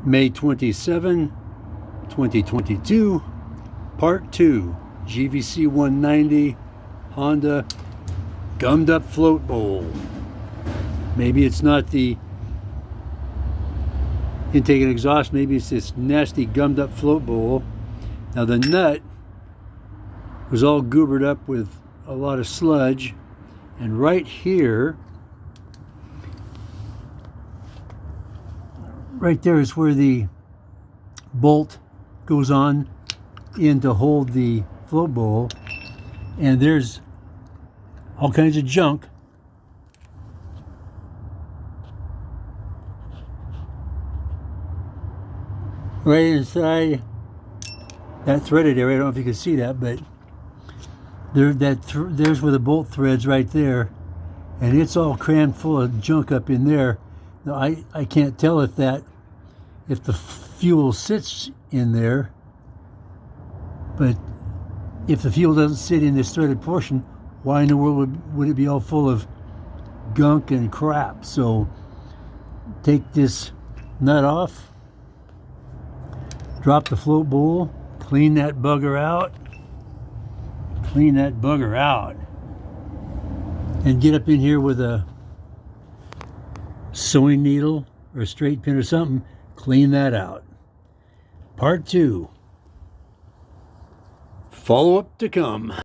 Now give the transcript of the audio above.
May 27, 2022, Part 2, GVC 190 Honda gummed up float bowl. Maybe it's not the intake and exhaust, maybe it's this nasty gummed up float bowl. Now the nut was all goobered up with a lot of sludge, and right here, right there is where the bolt goes on in to hold the float bowl, and there's all kinds of junk right inside that threaded area. I don't know if you can see that, but there's where the bolt threads right there, and it's all crammed full of junk up in there. Now I can't tell if the fuel sits in there, but if the fuel doesn't sit in this threaded portion, why in the world would it be all full of gunk and crap? So take this nut off, drop the float bowl, clean that bugger out, and get up in here with a sewing needle or a straight pin or something, clean that out. Part 2. Follow-up to come.